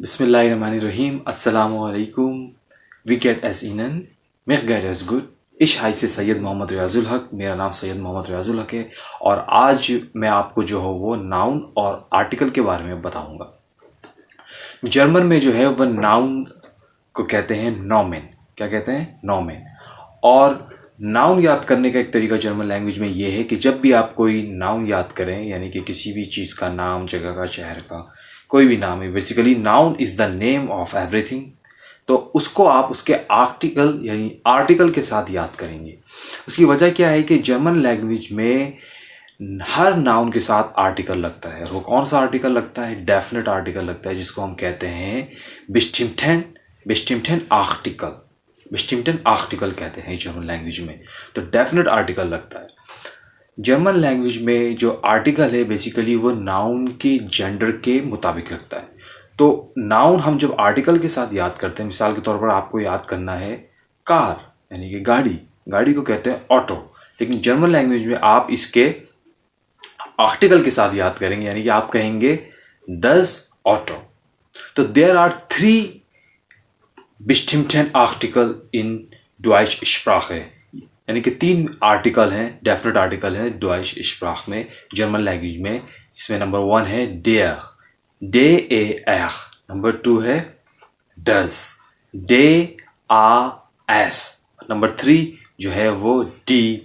Bismillahirrahmanirrahim. Assalamualaikum. We get as Inan. मैं get as good. इश high से सैयद मोहम्मद रियाजुल हक। मेरा नाम सैयद मोहम्मद रियाजुल हक है और आज मैं आपको जो है वो नाउन और आर्टिकल के बारे में बताऊंगा। जर्मन में जो है वह नाउन को कहते हैं नॉमेन। क्या कहते हैं? नॉमेन। और नाउन याद करने का एक तरीका जर्मन लैंग्वेज में ये है कि जब भी आप कोई नाउन याद करें, यानी कि किसी भी चीज़ का नाम, जगह का, शहर का, कोई भी नाम है, basically noun is the name of everything, तो उसको आप उसके आर्टिकल यानी आर्टिकल के साथ याद करेंगे। उसकी वजह क्या है कि जर्मन लैंग्वेज में हर नाउन के साथ आर्टिकल लगता है। और वो कौन सा आर्टिकल लगता है? डेफिनेट आर्टिकल लगता है, जिसको हम कहते हैं बिस्टिम्टन बिस्टिम्टन आर्टिकल। बिस्टिम्टन आर्टिकल कहते हैं जर्मन लैंग्वेज में। तो डेफिनेट आर्टिकल लगता है। जर्मन लैंग्वेज में जो आर्टिकल है बेसिकली वो नाउन के जेंडर के मुताबिक लगता है। तो नाउन हम जब आर्टिकल के साथ याद करते हैं, मिसाल के तौर पर आपको याद करना है कार यानी कि गाड़ी, गाड़ी को कहते हैं ऑटो, लेकिन जर्मन लैंग्वेज में आप इसके आर्टिकल के साथ याद करेंगे, यानी कि आप कहेंगे दस ऑटो। तो there are 3 bestimmten article in डॉइच स्प्राखे, यानी कि 3 आर्टिकल हैं, डेफिनेट आर्टिकल हैं डॉइच स्प्राख में, जर्मन लैंग्वेज में। इसमें नंबर 1 है डेयर, डे ए एख। नंबर 2 है डज, डे आ एस। नंबर 3 जो है वो डी,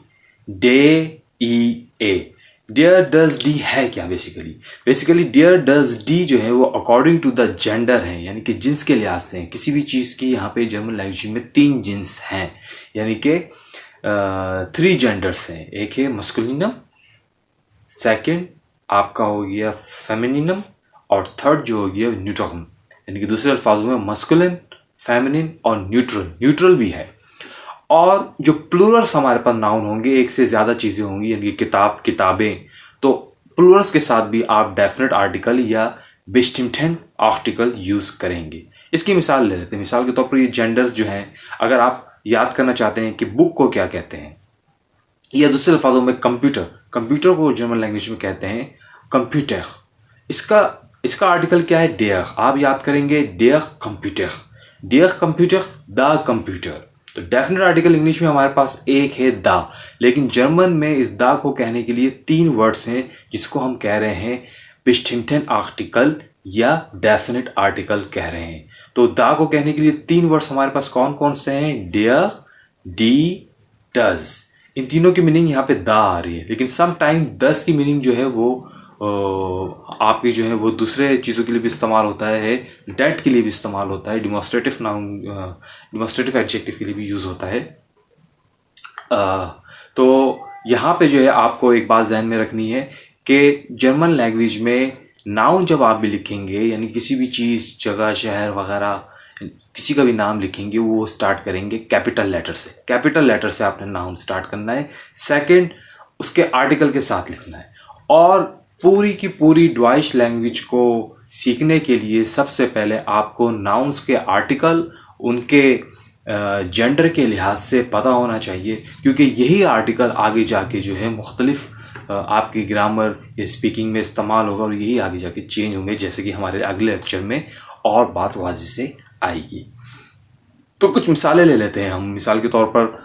डे ई ए। डियर डज डी है क्या? बेसिकली डियर डज डी जो है वो अकॉर्डिंग टू द जेंडर है, यानी कि जिन्स के लिहाज से। किसी भी चीज़ की यहाँ पे जर्मन लैंग्वेज में 3 जिन्स हैं, यानी कि 3 जेंडर्स हैं। एक है मस्कुलिनम, सेकंड आपका हो गया फेमिनिनम, और थर्ड जो हो गया न्यूट्रम, यानी कि दूसरे अल्फाजों में मस्कुलिन, फेमिनिन और न्यूट्रल भी है। और जो प्लूरल्स हमारे पास नाउन होंगे, एक से ज़्यादा चीज़ें होंगी, यानी कि किताब, किताबें, तो प्लूरल्स के साथ भी आप डेफिनेट आर्टिकल या बिस्टिम्टन आर्टिकल यूज़ करेंगे। इसकी मिसाल ले लेते हैं। मिसाल के तौर पर ये जेंडर्स जो हैं, अगर आप याद करना चाहते हैं कि बुक को क्या कहते हैं, या दूसरे अल्फाजों में कंप्यूटर को जर्मन लैंग्वेज में कहते हैं कंप्यूटर। इसका आर्टिकल क्या है? डेयर। आप याद करेंगे डेयर कंप्यूटर, द कंप्यूटर। तो डेफिनेट आर्टिकल इंग्लिश में हमारे पास एक है द, लेकिन जर्मन में इस द को कहने के लिए 3 वर्ड्स हैं, जिसको हम कह रहे हैं बिस्टिम्टन आर्टिकल या डेफिनेट आर्टिकल कह रहे हैं। तो द को कहने के लिए 3 वर्ड्स हमारे पास कौन कौन से हैं? Dare, D, does. इन तीनों की मीनिंग यहाँ पे द आ रही है, लेकिन सम टाइम दस की मीनिंग जो है वो आपकी जो है वो दूसरे चीज़ों के लिए भी इस्तेमाल होता है, डेट के लिए भी इस्तेमाल होता है, डिमॉन्स्ट्रेटिव नाउन, डिमॉन्स्ट्रेटिव एडजेक्टिव के लिए भी यूज़ होता है। तो यहाँ पे जो है आपको एक बात ध्यान में रखनी है कि जर्मन लैंग्वेज में नाउन जब आप भी लिखेंगे, यानी किसी भी चीज़, जगह, शहर वगैरह, किसी का भी नाम लिखेंगे, वो स्टार्ट करेंगे कैपिटल लेटर से। कैपिटल लेटर से आपने नाउन स्टार्ट करना है। सेकंड, उसके आर्टिकल के साथ लिखना है। और पूरी की पूरी डॉइच लैंग्वेज को सीखने के लिए सबसे पहले आपको नाउन्स के आर्टिकल उनके जेंडर के लिहाज से पता होना चाहिए, क्योंकि यही आर्टिकल आगे जाके जो है मुख्तलिफ आपकी ग्रामर या स्पीकिंग में इस्तेमाल होगा, और यही आगे जाके चेंज होंगे, जैसे कि हमारे अगले लेक्चर में और बात वाज़ी से आएगी। तो कुछ मिसालें ले लेते हैं हम। मिसाल के तौर पर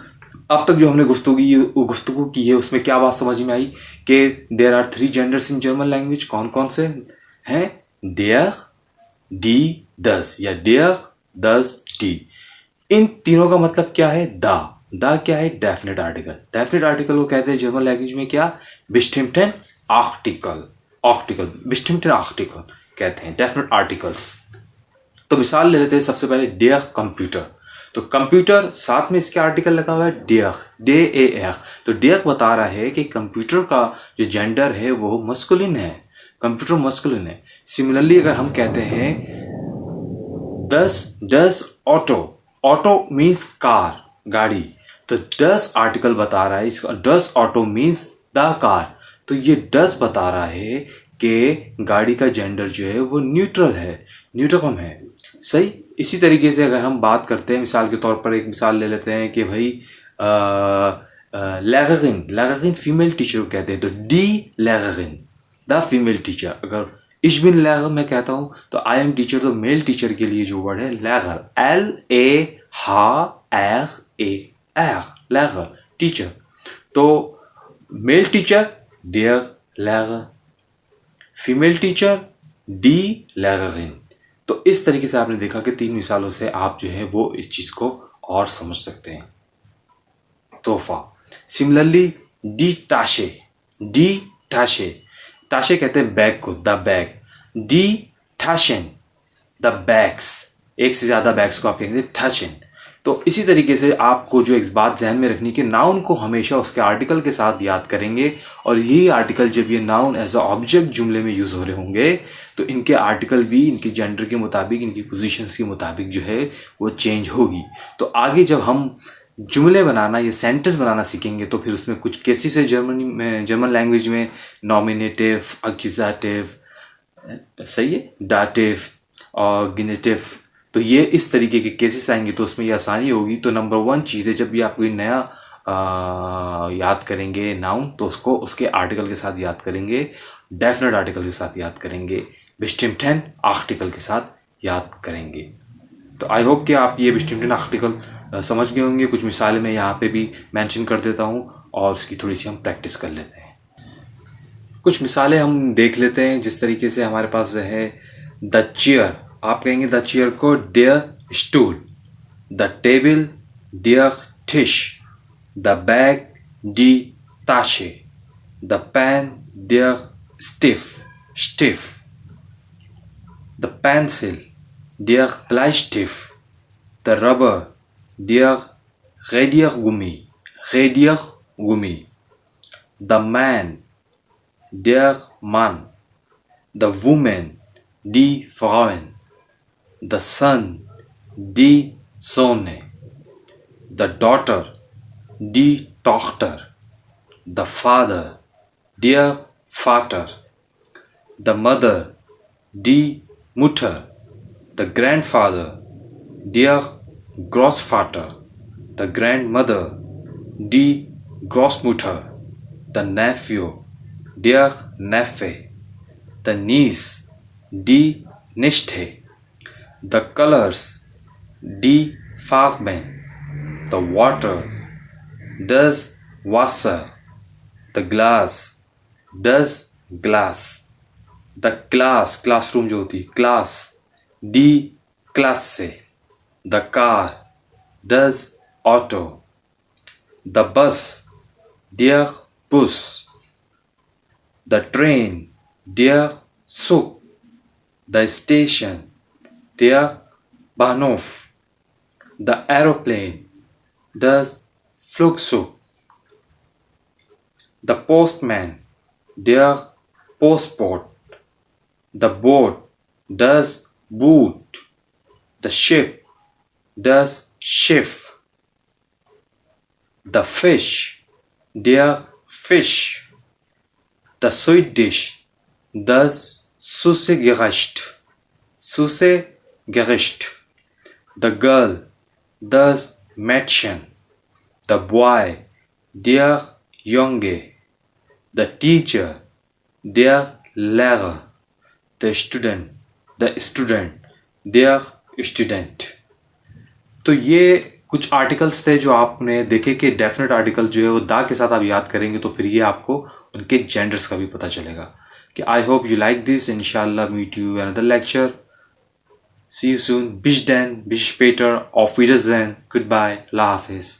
अब तक जो हमने गुफ्तगू की है उसमें क्या बात समझ में आई कि there are 3 genders in German language. कौन कौन से हैं? डेयर, डी, डस, या डेयर, डस, डी। इन तीनों का मतलब क्या है? द क्या है? Definite article. डेफिनेट आर्टिकल को कहते हैं जर्मन लैंग्वेज में क्या? बिस्टिम्टन आर्टिकल बिस्टिम्टन आर्टिकल कहते हैं, डेफिनेट आर्टिकल्स। तो मिसाल ले लेते हैं। सबसे पहले डेयर कंप्यूटर। तो कंप्यूटर, साथ में इसके आर्टिकल लगा हुआ है डेयर, डे ए एख। तो डेयर बता रहा है कि कंप्यूटर का जो जेंडर है वो मस्कुलिन है, कंप्यूटर मस्कुलिन है। सिमिलरली अगर हम कहते हैं डस ऑटो मीन्स कार, गाड़ी, तो डस आर्टिकल बता रहा है इसका, डस ऑटो मीन्स द कार। तो ये डस बता रहा है कि गाड़ी का जेंडर जो है वो न्यूट्रल है, न्यूट्रम है। सही। इसी तरीके से अगर हम बात करते हैं, मिसाल के तौर पर एक मिसाल ले लेते हैं कि भाई लैगरिन फीमेल टीचर को कहते हैं, तो डी लैगरिन द फीमेल टीचर। अगर Ich bin Lehrer मैं कहता हूँ तो आई एम टीचर, तो मेल टीचर के लिए जो वर्ड है Lehrer, Lehrer, Lehrer, टीचर। तो male teacher der Lehrer, female teacher die Lehrerin। तो इस तरीके से आपने देखा कि 3 मिसालों से आप जो है वो इस चीज को और समझ सकते हैं। सोफा। सिमिलरली डी टाशे, डी टाशे, टाशे कहते हैं बैग को, द बैग। डी टाशेन, द बैग्स, एक से ज्यादा बैग्स को आप कहेंगे टाशेन। तो इसी तरीके से आपको जो एक बात ध्यान में रखनी कि नाउन को हमेशा उसके आर्टिकल के साथ याद करेंगे, और यही आर्टिकल जब ये नाउन एज अ ऑब्जेक्ट जुमले में यूज हो रहे होंगे तो इनके आर्टिकल भी इनके जेंडर के मुताबिक, इनकी पोजीशंस के मुताबिक जो है वो चेंज होगी। तो आगे जब हम जुमले बनाना या सेंटेंस बनाना सीखेंगे तो फिर उसमें कुछ केसेस है जर्मन लैंग्वेज में, नॉमिनेटिव, एक्यूजेटिव, सही है, डाटिव और गिनेटिव। तो ये इस तरीके के केसेस आएंगे तो उसमें ये आसानी होगी। तो नंबर 1 चीज़ है, जब भी आप कोई नया याद करेंगे नाउन तो उसको उसके आर्टिकल के साथ याद करेंगे, डेफिनेट आर्टिकल के साथ याद करेंगे, बेस्टिम्टेन आर्टिकल के साथ याद करेंगे। तो आई होप कि आप ये बेस्टिम्टेन आर्टिकल समझ गए होंगे। कुछ मिसालें मैं यहाँ पे भी मेंशन कर देता हूँ और उसकी थोड़ी सी हम प्रैक्टिस कर लेते हैं। कुछ मिसालें हम देख लेते हैं। जिस तरीके से हमारे पास है द चेयर, आप कहेंगे द चेयर को डेयर स्टूल, द टेबल डेयर टिश, द बैग डी ताशे, द पेन डेयर स्टिफ, द पेंसिल डेयर ब्लाइस्टिफ, the rubber der Radiergummi, the man, der Mann, the woman, die Frauen, the son, die Sonne, the daughter, die Tochter, the father, der Vater, the mother, die Mutter, the grandfather, der Großvater, the grandmother, die Großmutter, the nephew, der Neffe, the niece, die Nichte, the colors, die Farben, the water, das Wasser, the glass, das Glas, the class, classroom जो होती, class, die Klasse, the car, das Auto, the bus, der Bus, the train, der Zug, the station, der Bahnhof, the aeroplane, das Flugzeug, the postman, der Postbote, the boat, das Boot, the ship, das Schiff, the fish, der Fisch, the sweet dish, das süße Gericht, the girl, das Mädchen, the boy, der Junge, the teacher, der Lehrer, the student, der Student। तो ये कुछ articles थे जो आपने देखे कि definite article जो है वो दा के साथ आप याद करेंगे तो फिर ये आपको उनके जेंडर्स का भी पता चलेगा। कि I hope you like this, इंशाल्लाह meet you another lecture, see you soon, बिश देन, बिश पेटर, ऑफ विडर्स देन, गुड बाय, अल्लाह हाफिज।